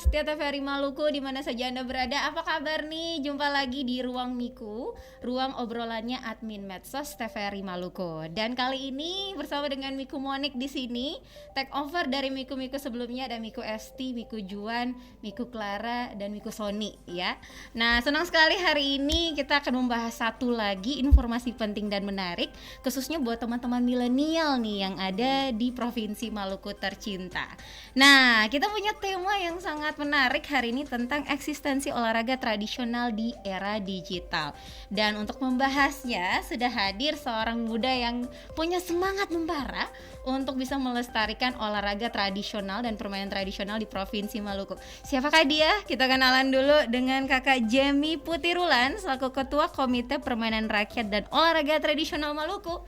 setia TVRI Maluku di mana saja Anda berada. Apa kabar nih? Jumpa lagi di Ruang Miku, ruang obrolannya admin medsos TVRI Maluku. Dan kali ini bersama dengan Miku Monik di sini, take over dari Miku sebelumnya, ada Miku Esti, Miku Juan, Miku Clara, dan Miku Sony ya. Nah, senang sekali hari ini kita akan membahas satu lagi informasi penting dan menarik, khususnya buat teman-teman milenial nih yang ada di Provinsi Maluku tercinta. Nah, kita punya tema yang sangat menarik hari ini tentang eksistensi olahraga tradisional di era digital. Dan untuk membahasnya sudah hadir seorang muda yang punya semangat membara untuk bisa melestarikan olahraga tradisional dan permainan tradisional di Provinsi Maluku. Siapakah dia? Kita kenalan dulu dengan Kakak Jemi Putirulan selaku Ketua Komite Permainan Rakyat dan Olahraga Tradisional Maluku.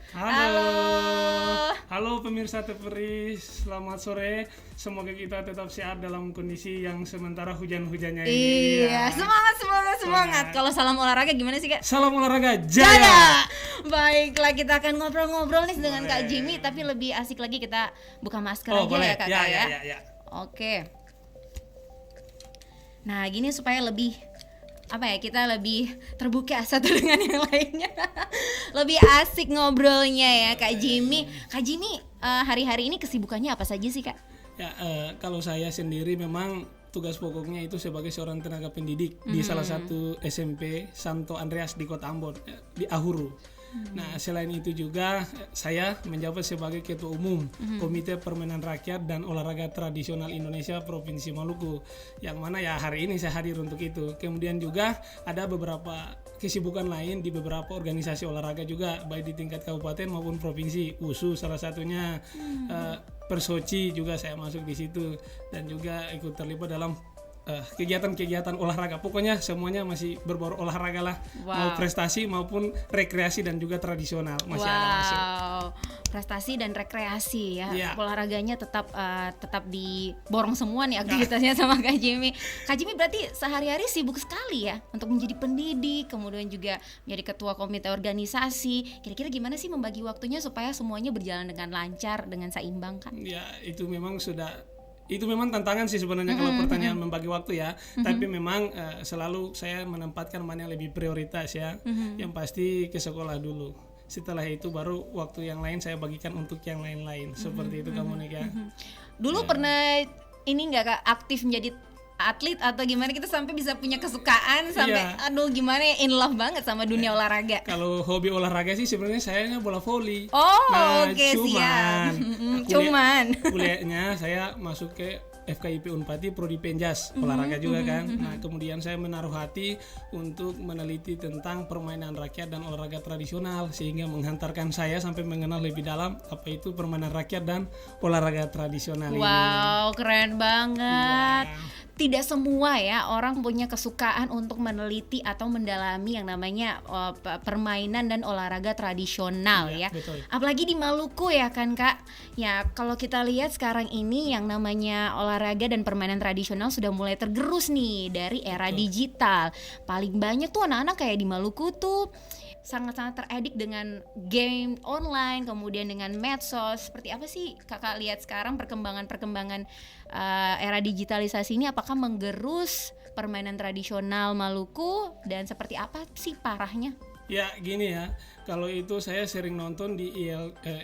Halo pemirsa TVRI, selamat sore. Semoga kita tetap sehat dalam kondisi yang sementara hujan-hujannya ini. Iya, semangat. Kalau salam olahraga gimana sih, Kak? Salam olahraga jaya. Baiklah, kita akan ngobrol-ngobrol nih dengan Kak Jimmy, tapi lebih asik lagi kita buka masker aja boleh. ya, Kakak ya. Oke. Nah, gini supaya lebih kita lebih terbuka satu dengan yang lainnya. Lebih asik ngobrolnya ya, Kak Jimmy. Kak Jimmy, hari-hari ini kesibukannya apa saja sih, Kak? Ya, kalau saya sendiri memang tugas pokoknya itu sebagai seorang tenaga pendidik di salah satu SMP Santo Andreas di Kota Ambon, di Ahuru. Nah, selain itu juga saya menjabat sebagai Ketua Umum Komite Permainan Rakyat dan Olahraga Tradisional Indonesia Provinsi Maluku, yang mana ya hari ini saya hadir untuk itu. Kemudian juga ada beberapa kesibukan lain di beberapa organisasi olahraga juga, baik di tingkat kabupaten maupun provinsi. USU salah satunya, Persoci juga saya masuk di situ, dan juga ikut terlibat dalam kegiatan-kegiatan olahraga. Pokoknya semuanya masih berbau olahraga lah. Wow. Mau prestasi maupun rekreasi dan juga tradisional masih ada masuk. Prestasi dan rekreasi ya. Yeah. Olahraganya tetap diborong semua nih aktivitasnya sama Kak Jimmy. Kak Jimmy berarti sehari-hari sibuk sekali ya untuk menjadi pendidik, kemudian juga menjadi ketua komite organisasi. Kira-kira gimana sih membagi waktunya supaya semuanya berjalan dengan lancar, dengan seimbang, Kak? Ya, itu memang tantangan sih sebenarnya kalau pertanyaan membagi waktu ya. Tapi memang selalu saya menempatkan mana yang lebih prioritas ya. Yang pasti ke sekolah dulu. Setelah itu baru waktu yang lain saya bagikan untuk yang lain-lain. Seperti itu kamu nih ya. Dulu pernah ini nggak, Kak, aktif menjadi atlet atau gimana, kita sampai bisa punya kesukaan sampai gimana ya, in love banget sama dunia olahraga. Kalau hobi olahraga sih sebenarnya sayanya bola voli. Siap. Kuliahnya saya masuk ke FKIP Unpati Prodi Penjas, olahraga juga kan. Nah, kemudian saya menaruh hati untuk meneliti tentang permainan rakyat dan olahraga tradisional, sehingga menghantarkan saya sampai mengenal lebih dalam apa itu permainan rakyat dan olahraga tradisional ini. Wow, keren banget. Iya. Tidak semua ya orang punya kesukaan untuk meneliti atau mendalami yang namanya permainan dan olahraga tradisional ya. Betul. Apalagi di Maluku ya kan, Kak. Ya, kalau kita lihat sekarang ini yang namanya olahraga dan permainan tradisional sudah mulai tergerus nih dari era digital. Paling banyak tuh anak-anak kayak di Maluku tuh sangat-sangat teredik dengan game online, kemudian dengan medsos. Seperti apa sih Kakak lihat sekarang perkembangan era digitalisasi ini, apakah menggerus permainan tradisional Maluku dan seperti apa sih parahnya? Ya gini ya, kalau itu saya sering nonton di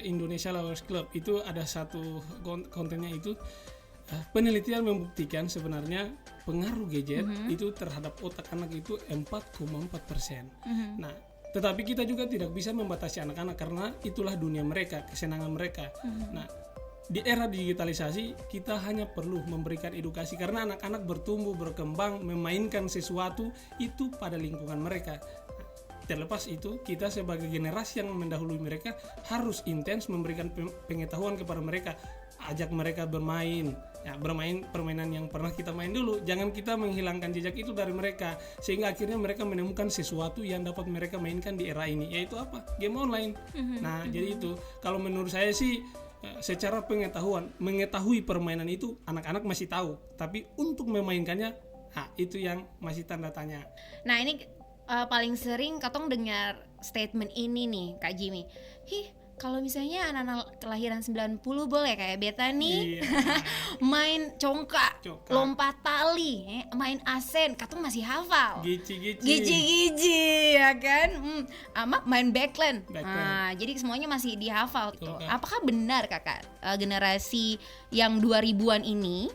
Indonesia Lovers Club, itu ada satu kontennya itu penelitian membuktikan sebenarnya pengaruh gadget itu terhadap otak anak itu 4,4%. Nah, tetapi kita juga tidak bisa membatasi anak-anak karena itulah dunia mereka, kesenangan mereka. Nah, di era digitalisasi kita hanya perlu memberikan edukasi karena anak-anak bertumbuh, berkembang, memainkan sesuatu itu pada lingkungan mereka. Terlepas itu, kita sebagai generasi yang mendahului mereka harus intens memberikan pengetahuan kepada mereka, ajak mereka bermain permainan yang pernah kita main dulu. Jangan kita menghilangkan jejak itu dari mereka, sehingga akhirnya mereka menemukan sesuatu yang dapat mereka mainkan di era ini, yaitu apa? Game online. Nah, jadi itu kalau menurut saya sih, secara mengetahui permainan itu anak-anak masih tahu, tapi untuk memainkannya itu yang masih tanda tanya. Nah, ini paling sering katong dengar statement ini nih, Kak Jimmy. kalau misalnya anak-anak kelahiran 90 boleh kayak Beta nih Iya. main congkak, Congkak. lompat tali, main asen, katong masih hafal. Gici-gici. Giji-giji ya kan, ama main backland. Backland. Nah, jadi semuanya masih dihafal gitu. Betul, Kak. Apakah benar kakak generasi yang 2000-an ini,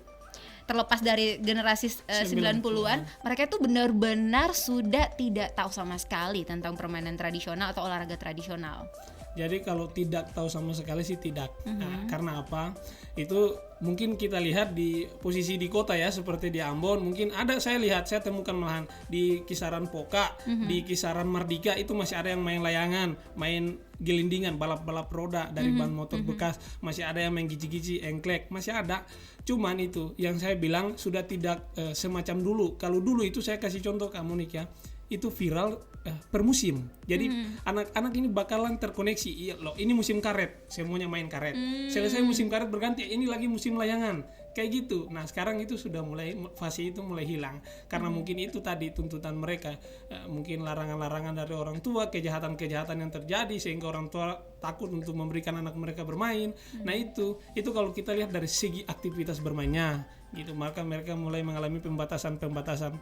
terlepas dari generasi 90-an, mereka itu benar-benar sudah tidak tahu sama sekali tentang permainan tradisional atau olahraga tradisional? Jadi kalau tidak tahu sama sekali sih tidak. Nah, karena apa? Itu mungkin kita lihat di posisi di kota ya, seperti di Ambon, mungkin ada saya temukan malahan di kisaran Poka, di kisaran Mardika itu masih ada yang main layangan, main gelindingan, balap-balap roda dari ban motor bekas, masih ada yang main gici-gici, engklek, masih ada. Cuman itu yang saya bilang sudah tidak semacam dulu. Kalau dulu itu saya kasih contoh Kak Monik ya, itu viral per musim. Jadi anak-anak ini bakalan terkoneksi. Iya loh, ini musim karet, semuanya main karet. Selesai musim karet berganti, ini lagi musim layangan. Kayak gitu. Nah, sekarang itu sudah mulai fase itu mulai hilang karena mungkin itu tadi tuntutan mereka. Mungkin larangan-larangan dari orang tua, kejahatan-kejahatan yang terjadi sehingga orang tua takut untuk memberikan anak mereka bermain. Nah, itu kalau kita lihat dari segi aktivitas bermainnya gitu, maka mereka mulai mengalami pembatasan.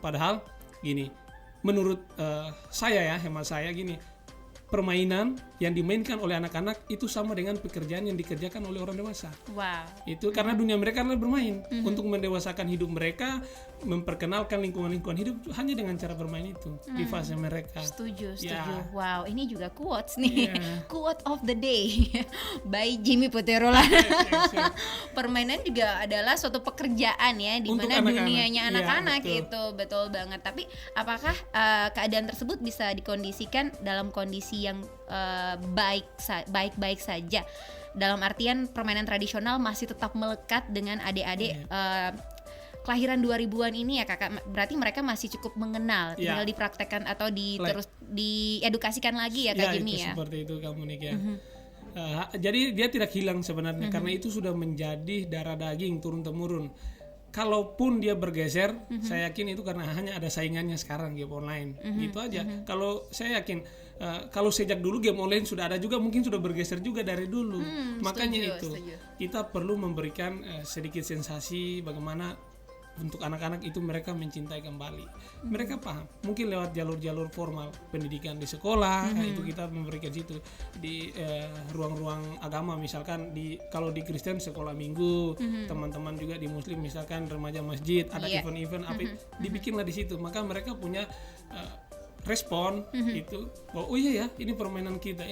Padahal gini, menurut saya ya, hemat saya gini, permainan yang dimainkan oleh anak-anak itu sama dengan pekerjaan yang dikerjakan oleh orang dewasa. Wow. Itu karena dunia mereka adalah bermain untuk mendewasakan hidup mereka, memperkenalkan lingkungan hidup hanya dengan cara bermain itu di fase mereka. Setuju. Ya. Wow, ini juga quotes nih. Iya. Quote of the day by Jimmy Puterola. Yes. Permainan juga adalah suatu pekerjaan ya, di Untuk mana anak-anak. dunianya Iya, anak-anak betul. itu betul banget. Tapi apakah keadaan tersebut bisa dikondisikan dalam kondisi yang baik-baik saja? Dalam artian permainan tradisional masih tetap melekat dengan adik-adik kelahiran 2000-an ini ya kakak, berarti mereka masih cukup mengenal, tinggal dipraktekkan atau terus diedukasikan lagi ya Kak Jimmy ya. Seperti itu kamu Nik ya. Jadi dia tidak hilang sebenarnya karena itu sudah menjadi darah daging turun temurun. Kalaupun dia bergeser, saya yakin itu karena hanya ada saingannya sekarang game online, gitu aja. Kalau saya yakin, kalau sejak dulu game online sudah ada juga, mungkin sudah bergeser juga dari dulu. Makanya setuju. kita perlu memberikan sedikit sensasi bagaimana untuk anak-anak itu mereka mencintai kembali. Mereka paham, mungkin lewat jalur-jalur formal pendidikan di sekolah, itu kita memberikan situ di ruang-ruang agama, misalkan kalau di Kristen sekolah minggu, teman-teman juga di Muslim misalkan remaja masjid, ada event-event apa dibikinlah di situ, maka mereka punya respon itu, oh iya ya, ini permainan kita.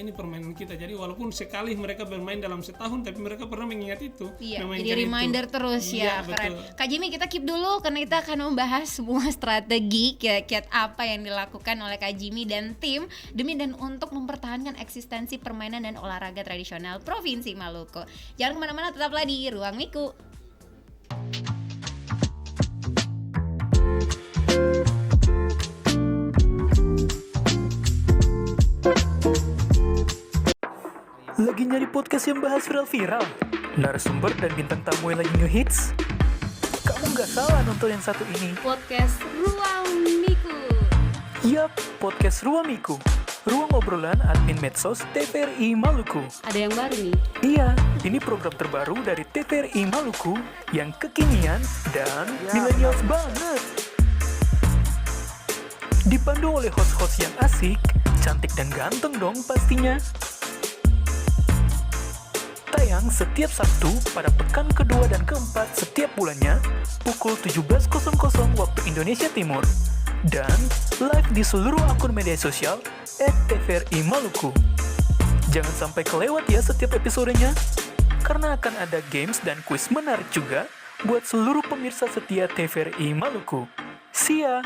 Jadi walaupun sekali mereka bermain dalam setahun, tapi mereka pernah mengingat itu. Iya, jadi reminder itu. terus ya, keren. Kak Jimmy, kita keep dulu karena kita akan membahas semua strategi kiat-kiat apa yang dilakukan oleh Kak Jimmy dan tim demi dan untuk mempertahankan eksistensi permainan dan olahraga tradisional Provinsi Maluku. Jangan kemana-mana, tetaplah di Ruang Miku. Lagi nyari podcast yang bahas viral-viral, narasumber dan bintang tamu yang lagi ngehits? Kamu nggak salah nonton yang satu ini. Podcast Ruang Miku. Yap, podcast Ruang Miku. Ruang obrolan admin medsos TVRI Maluku. Ada yang baru nih. Iya, ini program terbaru dari TVRI Maluku yang kekinian dan millennials banget. Dipandu oleh host-host yang asik, cantik dan ganteng dong pastinya. Tayang setiap Sabtu pada pekan kedua dan keempat setiap bulannya pukul 17.00 waktu Indonesia Timur dan live di seluruh akun media sosial @tvri Maluku. Jangan sampai kelewat ya setiap episodenya karena akan ada games dan kuis menarik juga buat seluruh pemirsa setia TVRI Maluku. See ya!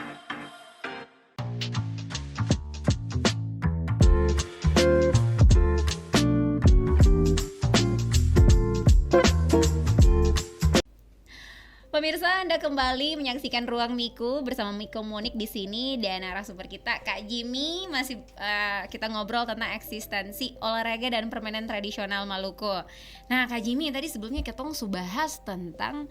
Pemirsa, Anda kembali menyaksikan Ruang Miku bersama Miko Monik di sini dan narasumber kita Kak Jimmy. Masih kita ngobrol tentang eksistensi olahraga dan permainan tradisional Maluku. Nah, Kak Jimmy, tadi sebelumnya kita bahas tentang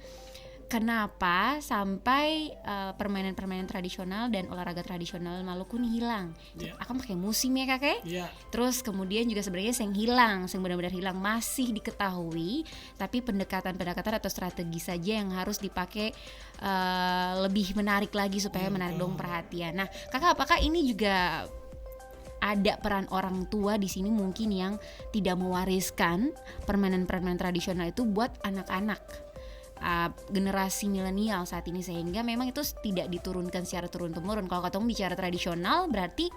kenapa sampai permainan-permainan tradisional dan olahraga tradisional Maluku ini hilang. Iya. Akan pakai musim ya kakek. Iya. Terus kemudian juga sebenarnya yang hilang, yang benar-benar hilang masih diketahui, tapi pendekatan atau strategi saja yang harus dipakai lebih menarik lagi supaya menarik dong perhatian. Nah, kakak, apakah ini juga ada peran orang tua di sini mungkin yang tidak mewariskan permainan-permainan tradisional itu buat anak-anak generasi milenial saat ini, sehingga memang itu tidak diturunkan secara turun-temurun. Kalau katong bicara tradisional berarti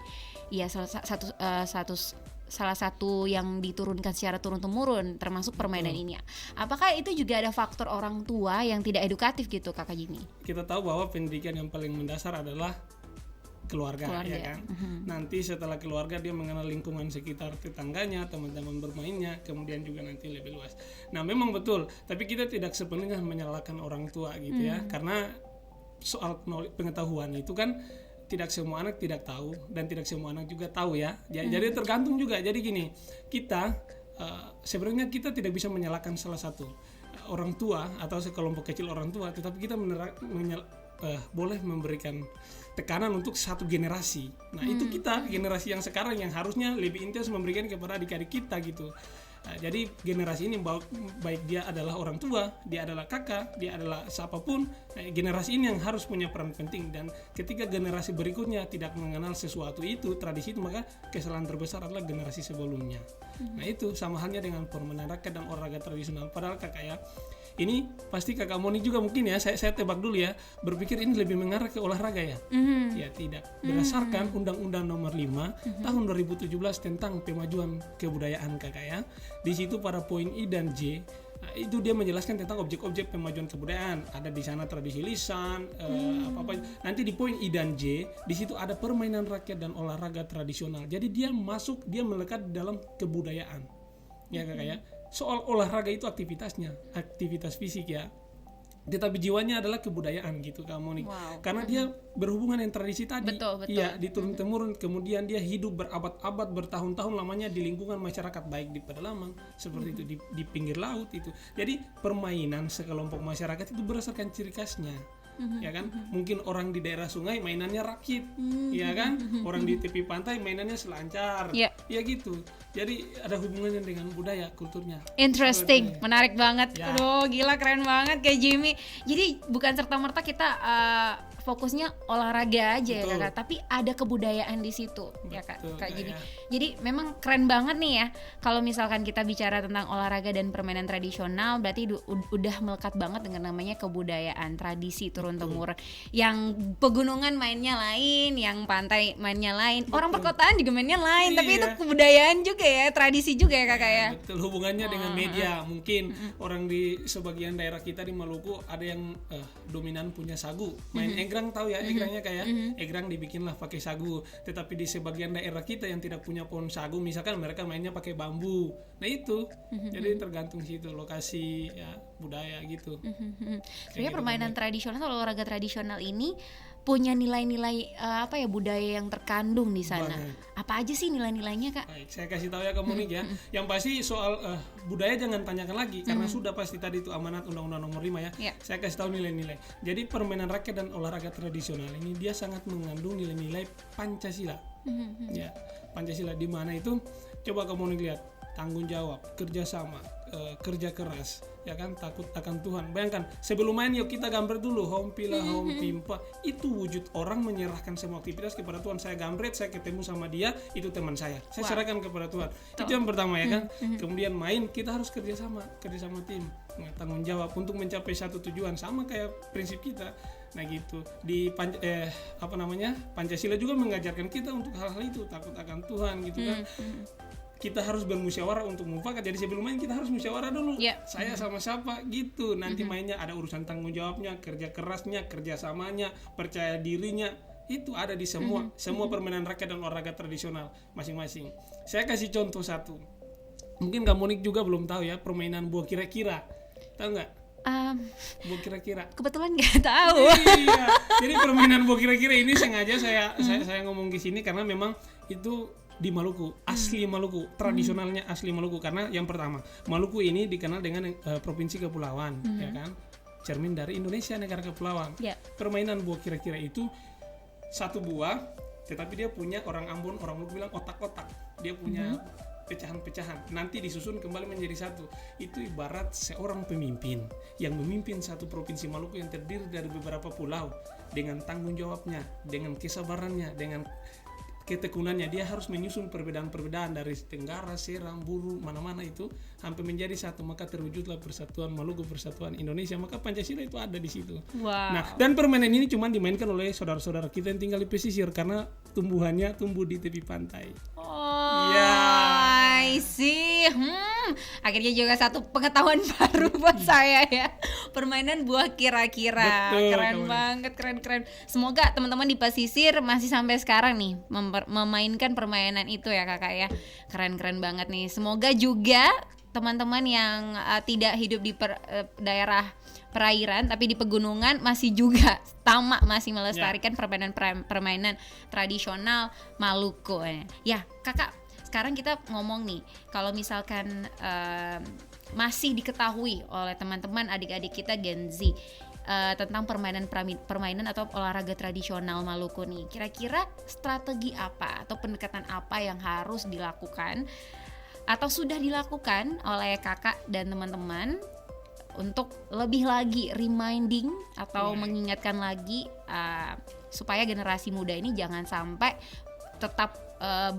ya salah satu yang diturunkan secara turun-temurun termasuk permainan ini. Apakah itu juga ada faktor orang tua yang tidak edukatif gitu Kakak Jimmy? Kita tahu bahwa pendidikan yang paling mendasar adalah keluarga. Ya kan. Nanti setelah keluarga dia mengenal lingkungan sekitar tetangganya, teman-teman bermainnya, kemudian juga nanti lebih luas. Nah, memang betul, tapi kita tidak sepenuhnya menyalahkan orang tua gitu ya, karena soal pengetahuan itu kan tidak semua anak tidak tahu dan tidak semua anak juga tahu ya. Jadi tergantung juga. Jadi gini, kita sebenarnya kita tidak bisa menyalahkan salah satu orang tua atau sekelompok kecil orang tua, tetapi kita boleh memberikan tekanan untuk satu generasi. Nah, itu kita generasi yang sekarang yang harusnya lebih intens memberikan kepada adik-adik kita gitu. Nah, jadi generasi ini baik dia adalah orang tua, dia adalah kakak, dia adalah siapapun, generasi ini yang harus punya peran penting. Dan ketika generasi berikutnya tidak mengenal sesuatu itu, tradisi itu, maka kesalahan terbesar adalah generasi sebelumnya. Nah, itu sama halnya dengan permainan rakyat dan olahraga tradisional. Padahal kakak ya, ini pasti kakak Moni juga mungkin ya, saya tebak dulu ya, berpikir ini lebih mengarah ke olahraga ya. Ya tidak. Berdasarkan Undang-Undang Nomor 5 tahun 2017 tentang pemajuan kebudayaan kakak ya, di situ pada poin I dan J itu dia menjelaskan tentang objek-objek pemajuan kebudayaan. Ada di sana tradisi lisan, apa-apa. Nanti di poin I dan J di situ ada permainan rakyat dan olahraga tradisional. Jadi dia melekat dalam kebudayaan. Ya kakak ya. Soal olahraga itu aktivitasnya, aktivitas fisik ya. Tetapi jiwanya adalah kebudayaan gitu Kak Moni. Karena dia berhubungan dengan tradisi tadi. Betul. Iya, diturun-temurun, kemudian dia hidup berabad-abad, bertahun-tahun lamanya di lingkungan masyarakat, baik di pedalaman seperti itu, di pinggir laut itu. Jadi permainan sekelompok masyarakat itu berdasarkan ciri khasnya. Ya kan, mungkin orang di daerah sungai mainannya rakit, ya kan, orang di tepi pantai mainannya selancar, ya gitu. Jadi ada hubungannya dengan budaya, kulturnya. Interesting, menarik banget. Ya. Aduh, gila keren banget kayak Jimmy. Jadi bukan serta-merta kita fokusnya olahraga aja. Betul. Ya Kak, tapi ada kebudayaan di situ. Betul, Ya Kak ya. Jimmy. Jadi memang keren banget nih ya. Kalau misalkan kita bicara tentang olahraga dan permainan tradisional, berarti udah melekat banget dengan namanya kebudayaan, tradisi turun-temurun. Yang pegunungan mainnya lain, yang pantai mainnya lain, orang perkotaan juga mainnya lain, tapi itu kebudayaan juga ya, tradisi juga ya Kakak ya. Betul, hubungannya dengan media. Mungkin orang di sebagian daerah kita di Maluku ada yang dominan punya sagu, main egrang, tahu ya egrangnya kayak egrang dibikinlah pakai sagu. Tetapi di sebagian daerah kita yang tidak punya pohon sagu, misalkan mereka mainnya pakai bambu. Nah itu, jadi tergantung situ lokasi ya, budaya gitu. Sebenarnya permainan tradisional atau olahraga tradisional ini punya nilai-nilai budaya yang terkandung di sana. Apa aja sih nilai-nilainya Kak? Baik, saya kasih tahu ya ke Monik ya. Yang pasti soal budaya jangan tanyakan lagi karena sudah pasti tadi itu amanat Undang-Undang Nomor 5 ya. Saya kasih tahu nilai-nilai. Jadi permainan rakyat dan olahraga tradisional ini dia sangat mengandung nilai-nilai Pancasila. Ya, Pancasila di mana itu coba kamu lihat, tanggung jawab, kerjasama, kerja keras, ya kan, takut akan Tuhan. Bayangkan sebelum main yuk kita gambar dulu, hompilah, hompimpa. Itu wujud orang menyerahkan semua aktivitas kepada Tuhan. Saya gamret, saya ketemu sama dia, itu teman saya serahkan kepada Tuhan. Itu yang pertama ya kan. Kemudian main, kita harus kerjasama tim, tanggung jawab untuk mencapai satu tujuan, sama kayak prinsip kita. Nah gitu, di Pancasila juga mengajarkan kita untuk hal-hal itu, takut akan Tuhan gitu kan. Kita harus bermusyawarah untuk mufakat. Jadi sebelum main kita harus musyawarah dulu. Saya sama siapa gitu. Nanti mainnya ada urusan tanggung jawabnya, kerja kerasnya, kerjasamanya, percaya dirinya. Itu ada di semua permainan rakyat dan olahraga tradisional masing-masing. Saya kasih contoh satu. Mungkin Kak Monik juga belum tahu ya, permainan buah kira-kira. Tahu nggak? Buah kira-kira. Kebetulan nggak tahu. Iya. Jadi permainan buah kira-kira ini sengaja saya ngomong di sini karena memang itu di Maluku, asli Maluku, tradisionalnya asli Maluku. Karena yang pertama, Maluku ini dikenal dengan provinsi kepulauan, ya kan. cermin dari Indonesia, negara kepulauan. Ya. Permainan buah kira-kira itu satu buah, tetapi dia punya orang Ambon, orang Maluku bilang otak-otak. Dia punya pecahan-pecahan. Nanti disusun kembali menjadi satu. Itu ibarat seorang pemimpin yang memimpin satu provinsi Maluku yang terdiri dari beberapa pulau dengan tanggung jawabnya, dengan kesabarannya, dengan ketekunannya. Dia harus menyusun perbedaan-perbedaan dari Tenggara, Seram, Buru, mana-mana itu sampai menjadi satu. Maka terwujudlah persatuan Maluku, persatuan Indonesia. Maka Pancasila itu ada di situ. Wow. Nah, dan permainan ini cuma dimainkan oleh saudara-saudara kita yang tinggal di pesisir karena tumbuhannya tumbuh di tepi pantai. Oh, Ya. I see. Akhirnya juga satu pengetahuan baru buat saya ya. Permainan buah kira-kira. Betul, Keren kawan. banget, keren. Semoga teman-teman di pesisir masih sampai sekarang nih memainkan permainan itu ya kakak ya. Keren banget nih. Semoga juga teman-teman yang tidak hidup di daerah perairan tapi di pegunungan masih juga masih melestarikan permainan tradisional Maluku. Ya, kakak, sekarang kita ngomong nih, kalau misalkan masih diketahui oleh teman-teman adik-adik kita Gen Z tentang permainan atau olahraga tradisional Maluku nih, kira-kira strategi apa atau pendekatan apa yang harus dilakukan atau sudah dilakukan oleh kakak dan teman-teman untuk lebih lagi reminding atau mengingatkan lagi supaya generasi muda ini jangan sampai tetap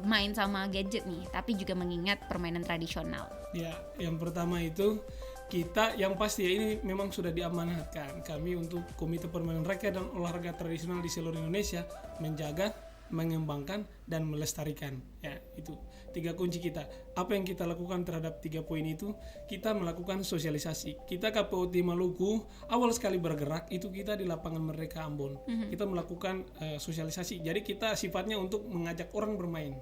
main sama gadget nih, tapi juga mengingat permainan tradisional. Ya, yang pertama itu kita yang pasti ya, ini memang sudah diamanatkan kami untuk Komite Permainan Rakyat dan Olahraga Tradisional di seluruh Indonesia menjaga, mengembangkan dan melestarikan. Ya, itu 3 kunci kita. Apa yang kita lakukan terhadap 3 poin itu? Kita melakukan sosialisasi. Kita KPOT Maluku awal sekali bergerak itu kita di lapangan Merdeka Ambon. Kita melakukan sosialisasi. Jadi kita sifatnya untuk mengajak orang bermain.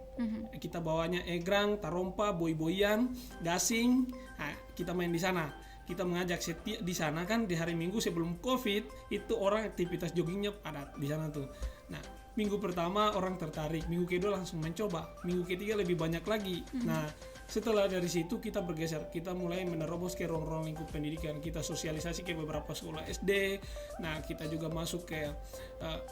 Kita bawanya egrang, tarompa, boy-boyan, gasing. Nah, kita main di sana. Kita mengajak setiap di sana kan di hari Minggu sebelum Covid itu orang aktivitas joggingnya padat di sana tuh. Nah, minggu pertama orang tertarik, minggu kedua langsung mencoba, minggu ketiga lebih banyak lagi. Nah, setelah dari situ kita bergeser, kita mulai menerobos ke ruang-ruang lingkup pendidikan, kita sosialisasi ke beberapa sekolah SD. Nah, kita juga masuk ke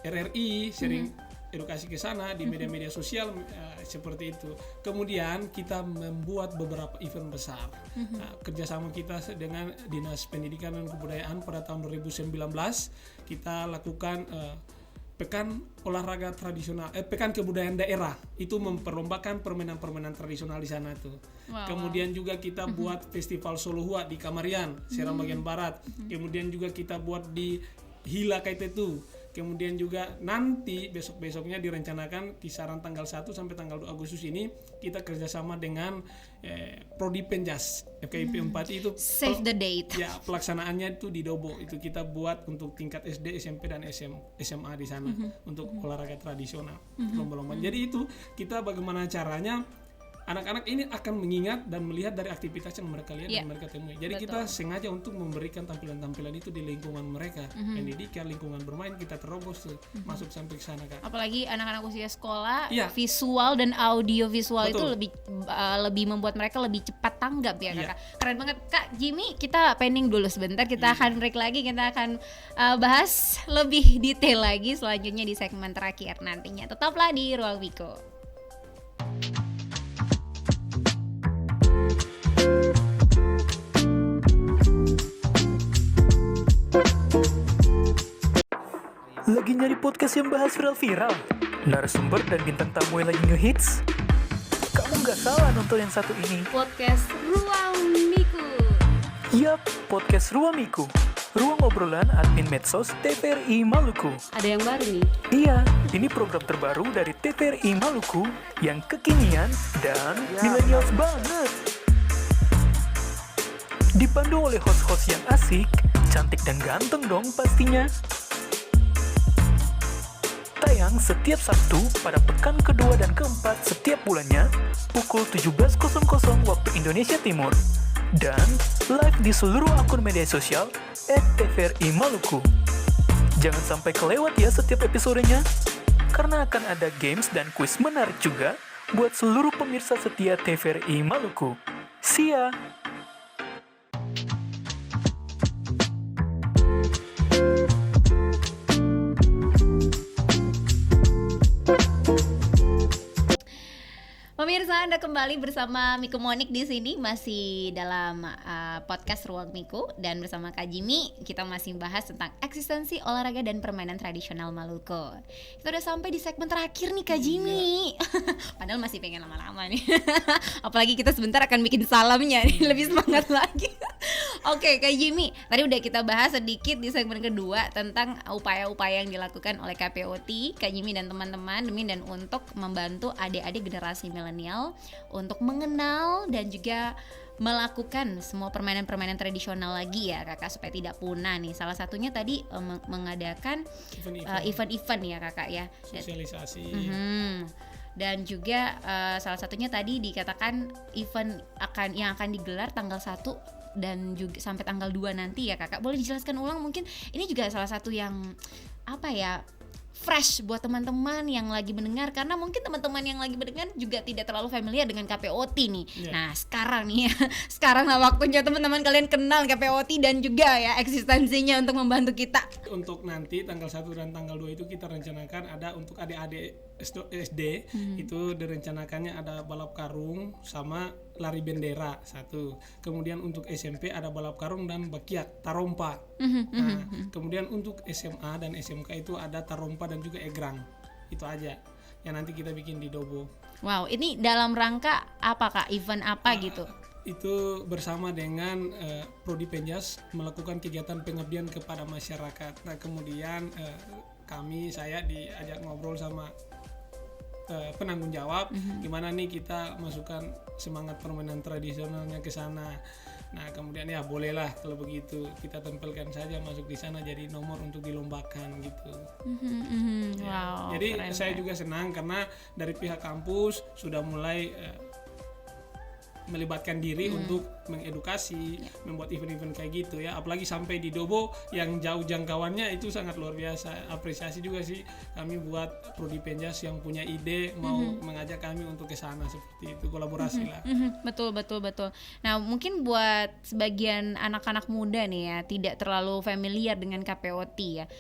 RRI, sering edukasi ke sana di media-media sosial seperti itu. Kemudian kita membuat beberapa event besar. Nah, kerjasama kita dengan Dinas Pendidikan dan Kebudayaan pada tahun 2019 kita lakukan Pekan Olahraga Tradisional, Pekan Kebudayaan Daerah, itu memperlombakan permainan-permainan tradisional di sana tuh. Kemudian juga kita buat Festival Solohua di Kamarian, Seram bagian barat. Kemudian juga kita buat di Hila Kaitetu. Kemudian juga nanti besok-besoknya direncanakan kisaran tanggal 1 sampai tanggal 2 Agustus ini kita kerjasama dengan Prodi Penjas FKIP 4 itu Save the date. Ya, pelaksanaannya itu di Dobo. Itu kita buat untuk tingkat SD, SMP dan SMA di sana untuk olahraga tradisional lomba-lomba. Jadi itu kita bagaimana caranya anak-anak ini akan mengingat dan melihat dari aktivitas yang mereka lihat dan mereka temui. Jadi kita sengaja untuk memberikan tampilan-tampilan itu di lingkungan mereka. Pendidikan, lingkungan bermain kita terobos tuh, masuk sampai ke sana kan. Apalagi anak-anak usia sekolah, visual dan audio visual itu lebih membuat mereka lebih cepat tanggap ya kakak. Keren banget Kak Jimmy. Kita pending dulu sebentar, kita akan break lagi, kita akan bahas lebih detail lagi selanjutnya di segmen terakhir nantinya. Tetaplah di Ruang Miko. Lagi nyari podcast yang bahas viral-viral, narasumber dan bintang tamu yang lagi nge-hits? Kamu nggak salah nonton yang satu ini. Podcast Ruang Miku. Yap, podcast Ruang Miku. Ruang obrolan admin medsos TVRI Maluku. Ada yang baru nih. Iya, ini program terbaru dari TVRI Maluku yang kekinian dan milenials banget. Dipandu oleh host-host yang asik, cantik dan ganteng dong pastinya. Tayang setiap Sabtu pada pekan kedua dan keempat setiap bulannya pukul 17.00 waktu Indonesia Timur. Dan live di seluruh akun media sosial @TVRI Maluku. Jangan sampai kelewat ya setiap episodenya, karena akan ada games dan kuis menarik juga buat seluruh pemirsa setia TVRI Maluku. See ya! Pemirsa, Anda kembali bersama Miku Monik di sini, masih dalam podcast Ruang Miku, dan bersama Kak Jimmy kita masih bahas tentang eksistensi olahraga dan permainan tradisional Maluku. Kita udah sampai di segmen terakhir nih Kak Jimmy. Padahal masih pengen lama-lama nih. Apalagi kita sebentar akan bikin salamnya nih, lebih semangat lagi. Oke, Kak Jimmy, tadi udah kita bahas sedikit di segmen kedua tentang upaya-upaya yang dilakukan oleh KPOT, Kak Jimmy dan teman-teman demi dan untuk membantu adik-adik generasi milenial untuk mengenal dan juga melakukan semua permainan-permainan tradisional lagi ya Kakak, supaya tidak punah nih. Salah satunya tadi mengadakan event-event ya Kakak ya. Sosialisasi. Dan juga salah satunya tadi dikatakan event yang akan digelar tanggal 1 dan juga sampai tanggal 2 nanti ya Kakak. Boleh dijelaskan ulang mungkin, ini juga salah satu yang apa ya, fresh buat teman-teman yang lagi mendengar, karena mungkin teman-teman yang lagi mendengar juga tidak terlalu familiar dengan KPOT nih. Nah sekarang nih ya, sekarang lah waktunya teman-teman kalian kenal KPOT dan juga ya eksistensinya untuk membantu kita. Untuk nanti tanggal 1 dan tanggal 2 itu kita rencanakan ada untuk adik-adik SD, itu direncanakannya ada balap karung sama lari bendera satu. Kemudian untuk SMP ada balap karung dan bakiak tarompa. Nah, kemudian untuk SMA dan SMK itu ada tarompa dan juga egrang. Itu aja yang nanti kita bikin di Dobo. Wow, ini dalam rangka apa Kak? Event apa gitu? Itu bersama dengan Prodi Penjas melakukan kegiatan pengabdian kepada masyarakat. Nah, kemudian saya diajak ngobrol sama penanggung jawab, gimana nih kita masukkan semangat permainan tradisionalnya ke sana. Nah kemudian ya bolehlah kalau begitu kita tempelkan saja masuk di sana jadi nomor untuk dilombakan gitu. Wow, jadi keren, saya juga senang karena dari pihak kampus sudah mulai melibatkan diri untuk mengedukasi, membuat event-event kayak gitu ya. Apalagi sampai di Dobo yang jauh jangkauannya itu sangat luar biasa. Apresiasi juga sih kami buat Prodi Penjas yang punya ide mau mengajak kami untuk ke sana, seperti itu, kolaborasi lah. Betul. Nah mungkin buat sebagian anak-anak muda nih ya, tidak terlalu familiar dengan KPOT ya.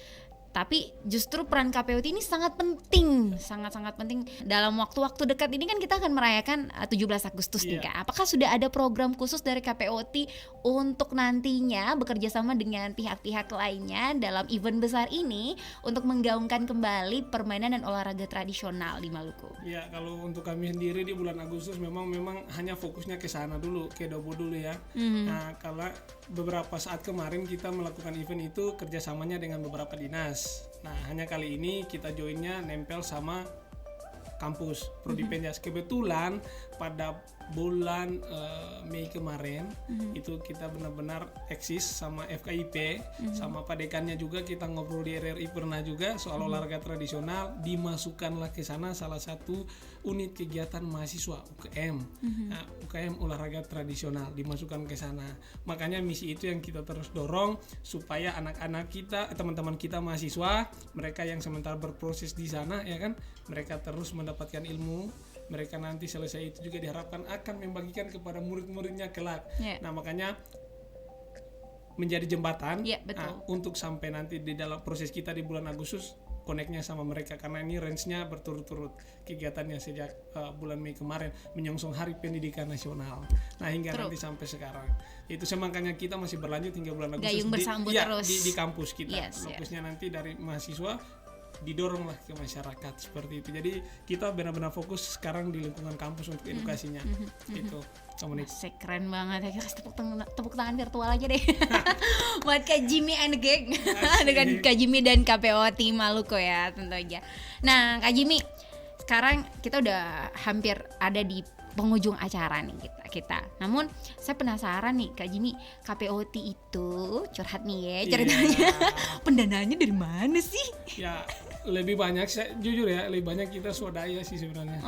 Tapi justru peran KPOT ini sangat penting, sangat-sangat penting. Dalam waktu-waktu dekat ini kan kita akan merayakan 17 Agustus nih Kak. Apakah sudah ada program khusus dari KPOT untuk nantinya bekerja sama dengan pihak-pihak lainnya dalam event besar ini untuk menggaungkan kembali permainan dan olahraga tradisional di Maluku? Ya, kalau untuk kami sendiri di bulan Agustus memang hanya fokusnya ke sana dulu, ke Dobo dulu ya. Nah, kalau beberapa saat kemarin kita melakukan event itu kerjasamanya dengan beberapa dinas. Nah, hanya kali ini kita joinnya nempel sama kampus Prodi Penjas. Kebetulan pada bulan Mei kemarin itu kita benar-benar eksis sama FKIP, sama Pak Dekannya juga kita ngobrol di RRI pernah juga soal olahraga tradisional, dimasukkanlah ke sana salah satu unit kegiatan mahasiswa UKM. Nah, UKM olahraga tradisional dimasukkan ke sana. Makanya misi itu yang kita terus dorong supaya anak-anak kita, teman-teman kita mahasiswa, mereka yang sementara berproses di sana ya kan, mereka terus mendapatkan ilmu. Mereka nanti selesai itu juga diharapkan akan membagikan kepada murid-muridnya kelak. Nah makanya menjadi jembatan untuk sampai nanti di dalam proses kita di bulan Agustus koneknya sama mereka, karena ini range-nya berturut-turut kegiatannya sejak bulan Mei kemarin menyongsong Hari Pendidikan Nasional. Nah hingga nanti sampai sekarang itu makanya kita masih berlanjut hingga bulan Agustus gayung bersambut terus di kampus kita. Fokusnya nanti dari mahasiswa didoronglah ke masyarakat seperti itu. Jadi kita benar-benar fokus sekarang di lingkungan kampus untuk edukasinya. Itu Masih keren banget ya, kasih tepuk tangan virtual aja deh buat Kak Jimmy and the Gang dengan Kak Jimmy dan KPOT Maluku ya tentu aja. Nah Kak Jimmy, sekarang kita udah hampir ada di penghujung acara nih kita. Namun saya penasaran nih Kak Jimmy, KPOT itu curhat nih ya ceritanya. Pendanaannya dari mana sih? Ya lebih banyak, saya jujur ya, lebih banyak kita swadaya sih sebenarnya.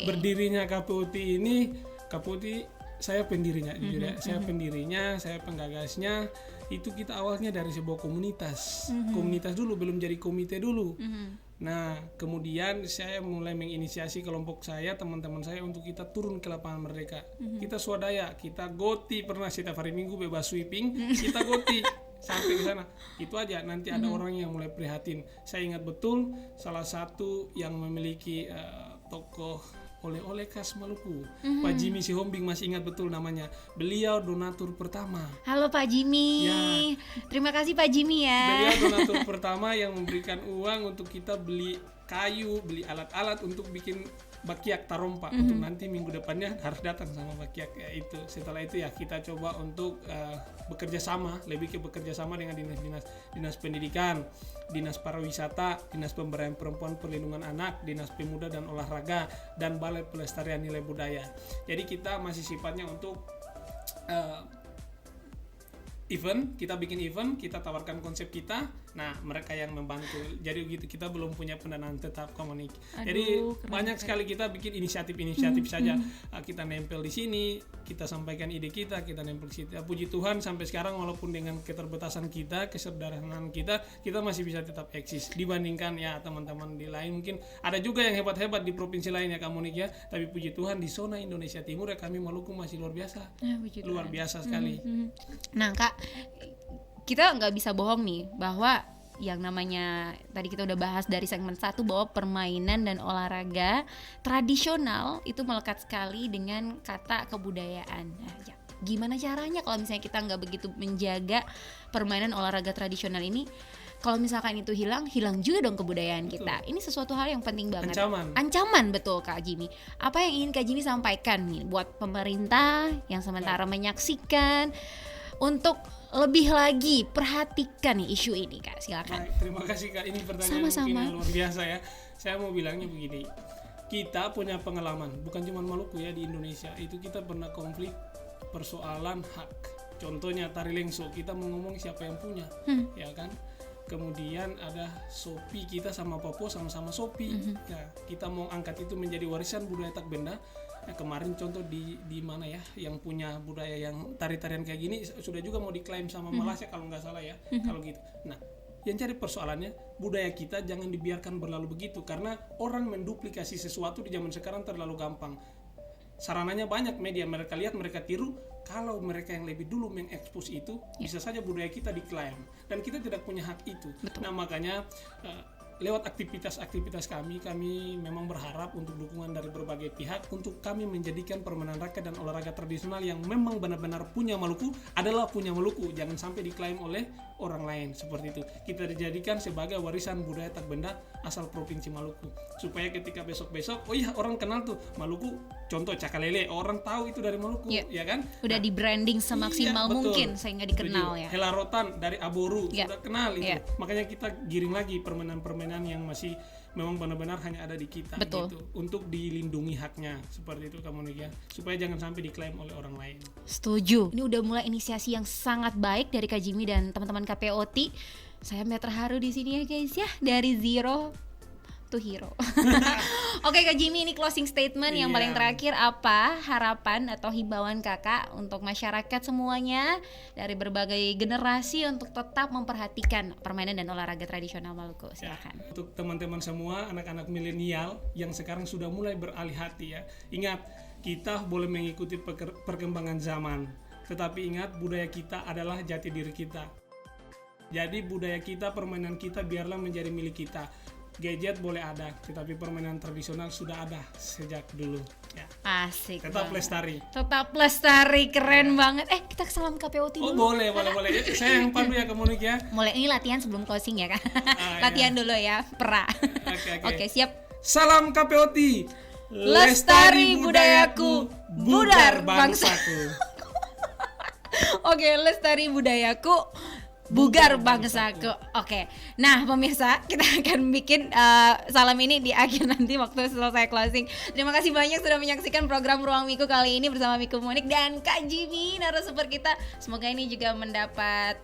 Berdirinya KPOT ini, KPOT saya pendirinya jujur ya, saya pendirinya, saya penggagasnya. Itu kita awalnya dari sebuah komunitas dulu, belum jadi komite dulu. Nah kemudian saya mulai menginisiasi kelompok saya, teman-teman saya untuk kita turun ke lapangan merdeka. Kita swadaya, kita goti, pernah setiap hari Minggu bebas sweeping, kita goti sampai ke sana. Itu aja, nanti ada orang yang mulai prihatin. Saya ingat betul salah satu yang memiliki tokoh oleh-oleh khas Maluku. Pak Jimmy Sihombing masih ingat betul namanya. Beliau donatur pertama. Halo Pak Jimmy. Ya. Terima kasih Pak Jimmy ya. Beliau donatur pertama yang memberikan uang untuk kita beli kayu, beli alat-alat untuk bikin bakiak tarompa. Untuk nanti minggu depannya harus datang sama bakiak ya itu. Setelah itu ya kita coba untuk bekerja sama, lebih ke bekerja sama dengan dinas pendidikan, dinas pariwisata, dinas pemberdayaan perempuan perlindungan anak, dinas pemuda dan olahraga, dan balai pelestarian nilai budaya. Jadi kita masih sifatnya untuk event, kita bikin event, kita tawarkan konsep kita. Nah, mereka yang membantu. Jadi gitu, kita belum punya pendanaan tetap komunik. Jadi banyak sekali kita bikin inisiatif saja. Kita nempel di sini, kita sampaikan ide kita nempel di situ. Puji Tuhan sampai sekarang walaupun dengan keterbatasan kita, kesederhanaan kita masih bisa tetap eksis. Dibandingkan ya teman-teman di lain, mungkin ada juga yang hebat-hebat di provinsi lainnya komunik ya. Tapi puji Tuhan di zona Indonesia Timur ya kami Maluku masih luar biasa. Luar biasa sekali. Nah Kak, kita nggak bisa bohong nih bahwa yang namanya tadi kita udah bahas dari segmen 1 bahwa permainan dan olahraga tradisional itu melekat sekali dengan kata kebudayaan. Nah, ya, gimana caranya kalau misalnya kita nggak begitu menjaga permainan olahraga tradisional ini? Kalau misalkan itu hilang juga dong kebudayaan kita. Ini sesuatu hal yang penting banget. Ancaman betul Kak Jimmy. Apa yang ingin Kak Jimmy sampaikan nih buat pemerintah yang sementara menyaksikan untuk lebih lagi perhatikan nih isu ini Kak, silakan. Terima kasih Kak, ini pertanyaan mungkin yang luar biasa ya. Saya mau bilangnya begini, kita punya pengalaman, bukan cuma Maluku ya, di Indonesia itu kita pernah konflik persoalan hak. Contohnya tari lengso, kita mau ngomong siapa yang punya, ya kan? Kemudian ada Sopi, kita sama Papua sama-sama Sopi, ya kita mau angkat itu menjadi warisan budaya tak benda. Nah, kemarin contoh di mana ya yang punya budaya yang tari-tarian kayak gini sudah juga mau diklaim sama Malaysia kalau nggak salah ya, kalau gitu. Nah, yang jadi persoalannya budaya kita jangan dibiarkan berlalu begitu, karena orang menduplikasi sesuatu di zaman sekarang terlalu gampang. Sarananya banyak, media mereka lihat, mereka tiru. Kalau mereka yang lebih dulu mengekspos itu, bisa saja budaya kita diklaim dan kita tidak punya hak itu. Betul. Nah makanya lewat aktivitas kami memang berharap untuk dukungan dari berbagai pihak untuk kami menjadikan permainan rakyat dan olahraga tradisional yang memang benar-benar punya Maluku adalah punya Maluku, jangan sampai diklaim oleh orang lain seperti itu. Kita dijadikan sebagai warisan budaya tak benda asal Provinsi Maluku, supaya ketika besok-besok oh iya orang kenal tuh Maluku, contoh Cakalele, orang tahu itu dari Maluku, ya kan? Udah di branding semaksimal mungkin sehingga dikenal ya. Helarotan dari Aboru sudah kenal itu. Makanya kita giring lagi permainan yang masih memang benar-benar hanya ada di kita. Betul. Gitu, untuk dilindungi haknya seperti itu kamu ya, supaya jangan sampai diklaim oleh orang lain. Setuju. Ini udah mulai inisiasi yang sangat baik dari Kak Jimmy dan teman-teman KPOT. Saya terharu di sini ya guys ya, dari zero to hero. Oke Kak Jimmy, ini closing statement yang paling terakhir, apa harapan atau himbauan Kakak untuk masyarakat semuanya dari berbagai generasi untuk tetap memperhatikan permainan dan olahraga tradisional Maluku? Silakan. Untuk teman-teman semua anak-anak milenial yang sekarang sudah mulai beralih hati ya. Ingat, kita boleh mengikuti perkembangan zaman, tetapi ingat budaya kita adalah jati diri kita. Jadi budaya kita, permainan kita biarlah menjadi milik kita. Gadget boleh ada, tetapi permainan tradisional sudah ada sejak dulu ya. Asik. Tetap banget. lestari. Tetap lestari, keren banget. Kita salam KPOT dulu. Oh boleh. Saya yang pandu ya komunik ya. Mulai ini latihan sebelum closing ya kan. Latihan dulu ya, pra. Oke, siap. Salam KPOT. Lestari budayaku, budar bangsaku. Oke, lestari budayaku, bugar bangsaku. Oke. Nah, pemirsa, kita akan bikin salam ini di akhir nanti waktu selesai closing. Terima kasih banyak sudah menyaksikan program Ruang Miku kali ini bersama Miku Monik dan Kak Jimmy, narasumber kita. Semoga ini juga mendapat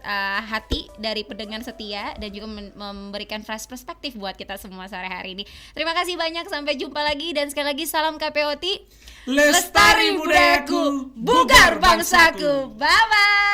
hati dari pendengar setia dan juga memberikan fresh perspektif buat kita semua sore hari ini. Terima kasih banyak, sampai jumpa lagi dan sekali lagi salam KPOT. Lestari budayaku, bugar bangsaku. Bye bye.